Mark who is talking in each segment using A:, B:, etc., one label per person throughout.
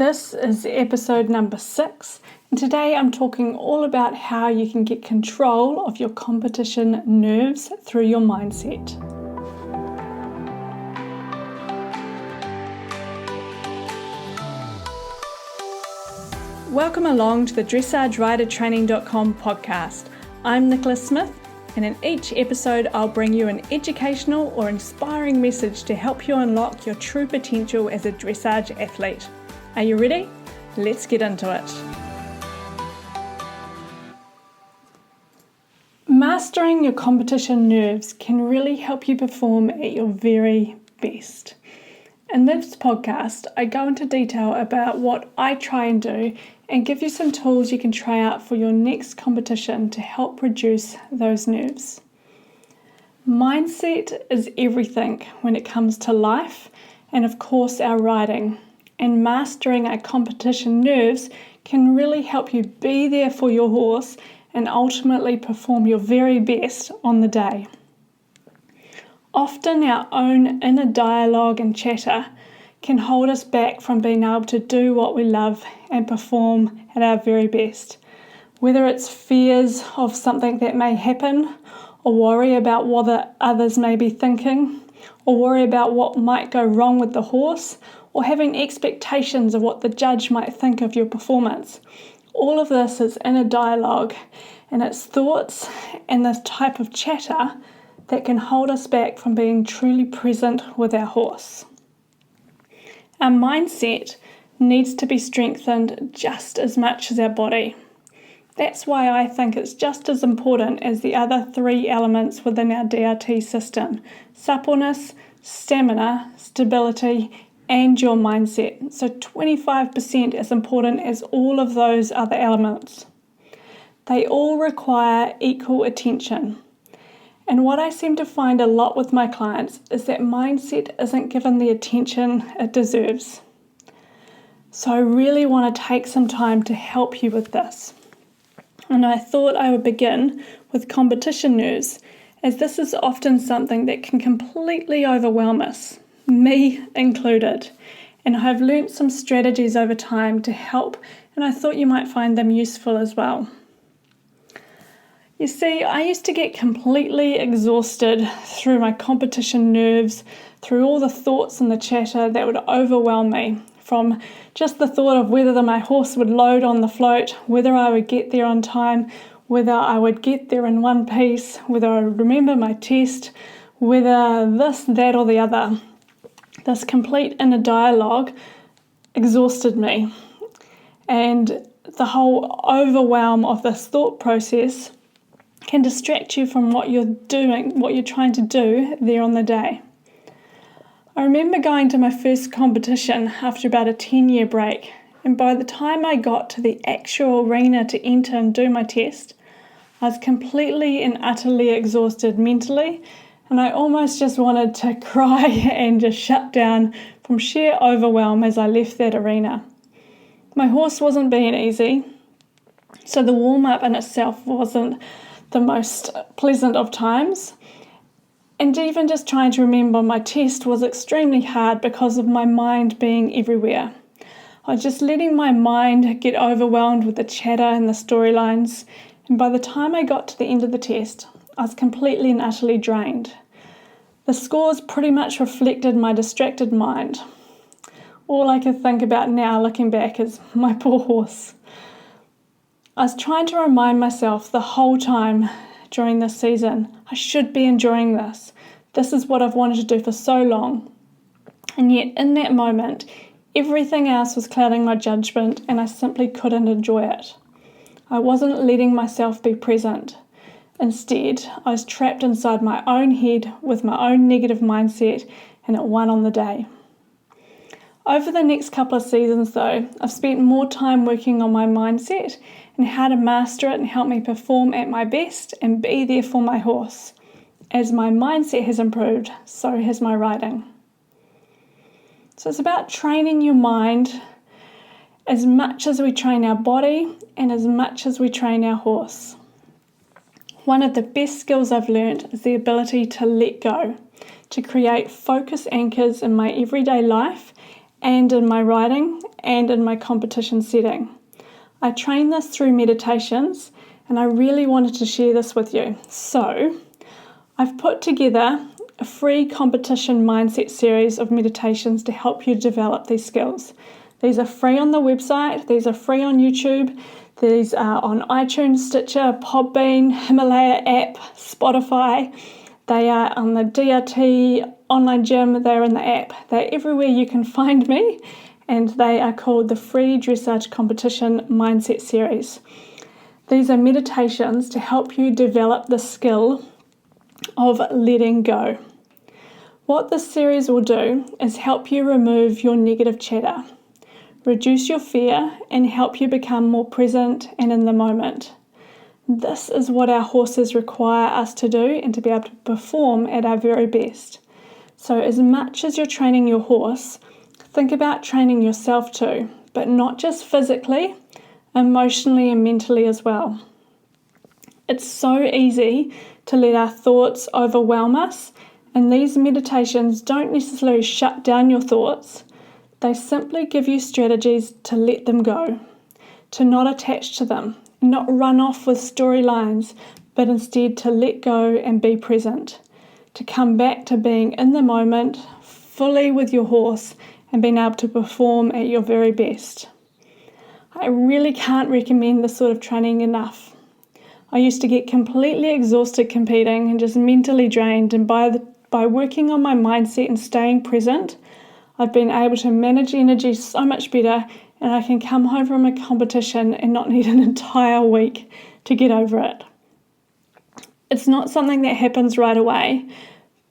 A: This is episode number 6, and today I'm talking all about how you can get control of your competition nerves through your mindset. Welcome along to the DressageRiderTraining.com podcast. I'm Nicola Smith, and in each episode I'll bring you an educational or inspiring message to help you unlock your true potential as a dressage athlete. Are you ready? Let's get into it. Mastering your competition nerves can really help you perform at your very best. In this podcast, I go into detail about what I try and do and give you some tools you can try out for your next competition to help reduce those nerves. Mindset is everything when it comes to life and of course our riding. And mastering our competition nerves can really help you be there for your horse and ultimately perform your very best on the day. Often our own inner dialogue and chatter can hold us back from being able to do what we love and perform at our very best. Whether it's fears of something that may happen, or worry about what others may be thinking, or worry about what might go wrong with the horse, or having expectations of what the judge might think of your performance. All of this is inner dialogue, and it's thoughts and this type of chatter that can hold us back from being truly present with our horse. Our mindset needs to be strengthened just as much as our body. That's why I think it's just as important as the other 3 elements within our DRT system: suppleness, stamina, stability, and your mindset. So 25% as important as all of those other elements. They all require equal attention. And what I seem to find a lot with my clients is that mindset isn't given the attention it deserves. So I really want to take some time to help you with this. And I thought I would begin with competition nerves, as this is often something that can completely overwhelm us, me included. And I've learnt some strategies over time to help, and I thought you might find them useful as well. You see, I used to get completely exhausted through my competition nerves, through all the thoughts and the chatter that would overwhelm me, from just the thought of whether my horse would load on the float, whether I would get there on time, whether I would get there in one piece, whether I would remember my test, whether this, that or the other. This complete inner dialogue exhausted me, and the whole overwhelm of this thought process can distract you from what you're doing, what you're trying to do there on the day. I remember going to my first competition after about a 10-year break, and by the time I got to the actual arena to enter and do my test, I was completely and utterly exhausted mentally, and I almost just wanted to cry and just shut down from sheer overwhelm as I left that arena. My horse wasn't being easy, so the warm-up in itself wasn't the most pleasant of times, and even just trying to remember my test was extremely hard because of my mind being everywhere. I was just letting my mind get overwhelmed with the chatter and the storylines, and by the time I got to the end of the test, I was completely and utterly drained. The scores pretty much reflected my distracted mind. All I could think about now, looking back, is my poor horse. I was trying to remind myself the whole time during this season, I should be enjoying this. This is what I've wanted to do for so long. And yet in that moment, everything else was clouding my judgment and I simply couldn't enjoy it. I wasn't letting myself be present. Instead, I was trapped inside my own head with my own negative mindset, and it won on the day. Over the next couple of seasons though, I've spent more time working on my mindset and how to master it and help me perform at my best and be there for my horse. As my mindset has improved, so has my riding. So it's about training your mind as much as we train our body and as much as we train our horse. One of the best skills I've learned is the ability to let go, to create focus anchors in my everyday life and in my riding and in my competition setting. I train this through meditations, and I really wanted to share this with you. So I've put together a free competition mindset series of meditations to help you develop these skills. These are free on the website, these are free on YouTube, these are on iTunes, Stitcher, Podbean, Himalaya app, Spotify. They are on the DRT online gym, they're in the app. They're everywhere you can find me, and they are called the Free Dressage Competition Mindset Series. These are meditations to help you develop the skill of letting go. What this series will do is help you remove your negative chatter, reduce your fear, and help you become more present and in the moment. This is what our horses require us to do and to be able to perform at our very best. So as much as you're training your horse, think about training yourself too, but not just physically, emotionally and mentally as well. It's so easy to let our thoughts overwhelm us, and these meditations don't necessarily shut down your thoughts. They simply give you strategies to let them go, to not attach to them, not run off with storylines, but instead to let go and be present, to come back to being in the moment, fully with your horse, and being able to perform at your very best. I really can't recommend this sort of training enough. I used to get completely exhausted competing and just mentally drained, and by working on my mindset and staying present, I've been able to manage energy so much better, and I can come home from a competition and not need an entire week to get over it. It's not something that happens right away,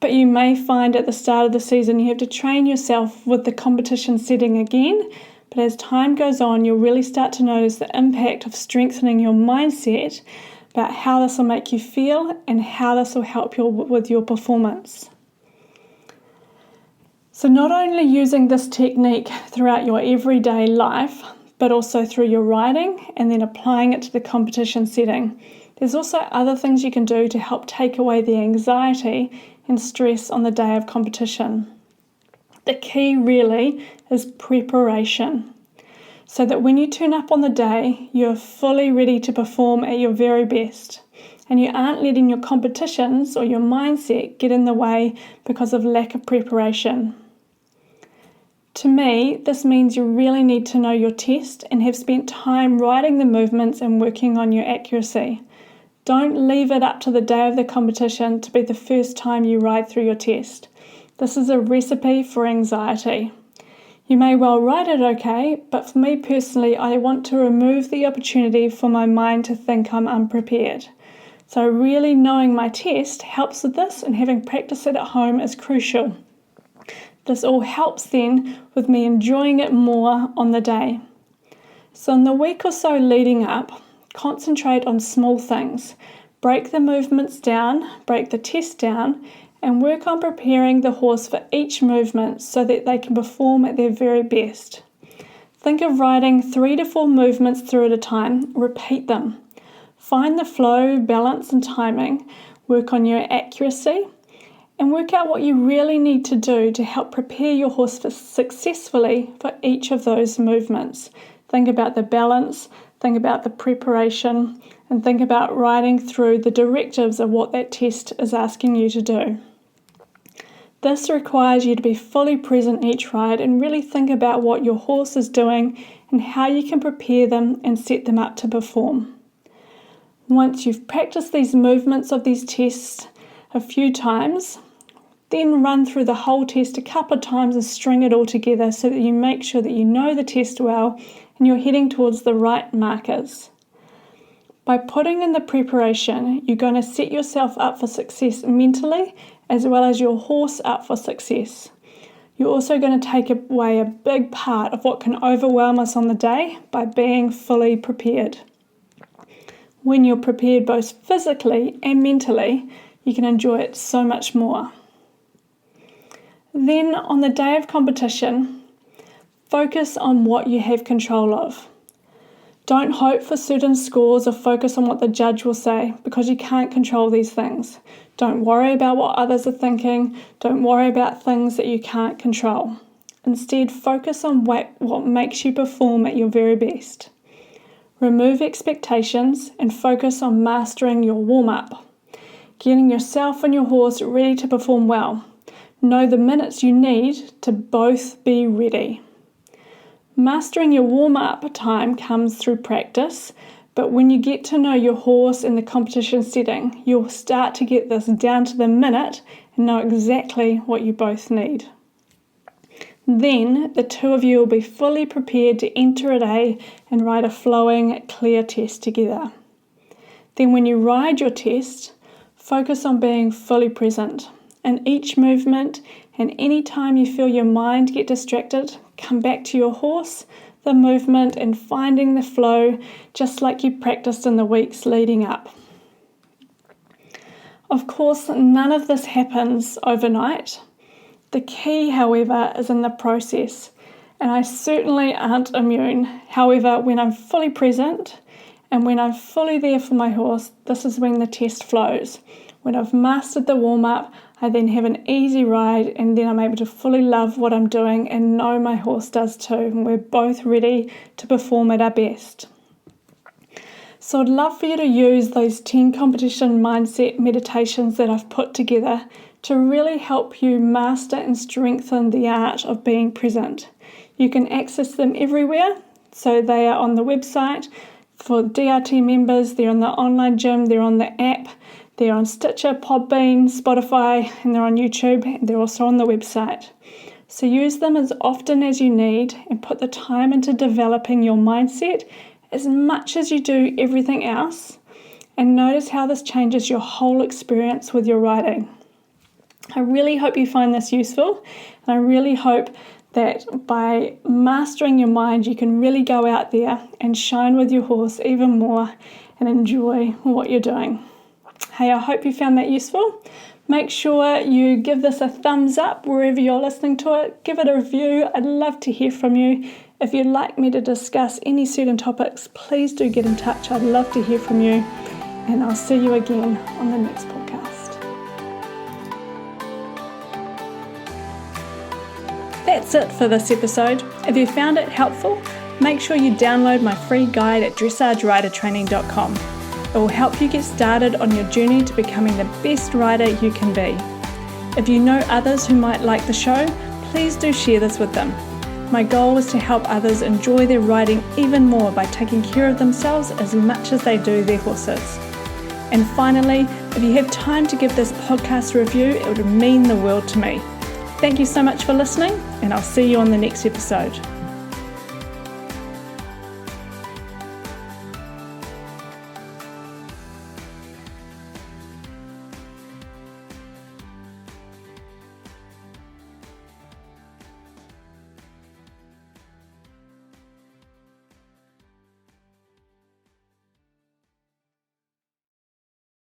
A: but you may find at the start of the season you have to train yourself with the competition setting again, but as time goes on, you'll really start to notice the impact of strengthening your mindset about how this will make you feel and how this will help you with your performance. So not only using this technique throughout your everyday life, but also through your riding and then applying it to the competition setting. There's also other things you can do to help take away the anxiety and stress on the day of competition. The key really is preparation, so that when you turn up on the day, you're fully ready to perform at your very best, and you aren't letting your competitions or your mindset get in the way because of lack of preparation. To me, this means you really need to know your test and have spent time writing the movements and working on your accuracy. Don't leave it up to the day of the competition to be the first time you ride through your test. This is a recipe for anxiety. You may well ride it okay, but for me personally, I want to remove the opportunity for my mind to think I'm unprepared. So really knowing my test helps with this, and having practiced it at home is crucial. This all helps then with me enjoying it more on the day. So in the week or so leading up, concentrate on small things. Break the movements down, break the test down, and work on preparing the horse for each movement so that they can perform at their very best. Think of riding 3 to 4 movements through at a time. Repeat them. Find the flow, balance and timing. Work on your accuracy and work out what you really need to do to help prepare your horse successfully for each of those movements. Think about the balance, think about the preparation, and think about riding through the directives of what that test is asking you to do. This requires you to be fully present each ride and really think about what your horse is doing and how you can prepare them and set them up to perform. Once you've practiced these movements of these tests a few times, then run through the whole test a couple of times and string it all together so that you make sure that you know the test well and you're heading towards the right markers. By putting in the preparation, you're going to set yourself up for success mentally as well as your horse up for success. You're also going to take away a big part of what can overwhelm us on the day by being fully prepared. When you're prepared both physically and mentally, you can enjoy it so much more. Then on the day of competition, focus on what you have control of. Don't hope for certain scores or focus on what the judge will say because you can't control these things. Don't worry about what others are thinking. Don't worry about things that you can't control. Instead, focus on what makes you perform at your very best. Remove expectations and focus on mastering your warm-up, getting yourself and your horse ready to perform well. Know the minutes you need to both be ready. Mastering your warm-up time comes through practice, but when you get to know your horse in the competition setting, you'll start to get this down to the minute and know exactly what you both need. Then the two of you will be fully prepared to enter a day and ride a flowing, clear test together. Then when you ride your test, focus on being fully present. In each movement and any time you feel your mind get distracted, come back to your horse, the movement, and finding the flow, just like you practiced in the weeks leading up. Of course, none of this happens overnight. The key, however, is in the process, and I certainly aren't immune. However, when I'm fully present and when I'm fully there for my horse, this is when the test flows. When I've mastered the warm-up, I then have an easy ride, and then I'm able to fully love what I'm doing and know my horse does too, and we're both ready to perform at our best. So I'd love for you to use those 10 competition mindset meditations that I've put together to really help you master and strengthen the art of being present. You can access them everywhere, so they are on the website. For DRT members, they're on the online gym, they're on the app, they're on Stitcher, Podbean, Spotify, and they're on YouTube, and they're also on the website. So use them as often as you need and put the time into developing your mindset as much as you do everything else, and notice how this changes your whole experience with your riding. I really hope you find this useful, and I really hope that by mastering your mind, you can really go out there and shine with your horse even more and enjoy what you're doing. Hey, I hope you found that useful. Make sure you give this a thumbs up wherever you're listening to it. Give it a review. I'd love to hear from you. If you'd like me to discuss any certain topics, please do get in touch. I'd love to hear from you. And I'll see you again on the next podcast. That's it for this episode. If you found it helpful, make sure you download my free guide at dressageridertraining.com. It will help you get started on your journey to becoming the best rider you can be. If you know others who might like the show, please do share this with them. My goal is to help others enjoy their riding even more by taking care of themselves as much as they do their horses. And finally, if you have time to give this podcast a review, it would mean the world to me. Thank you so much for listening, and I'll see you on the next episode.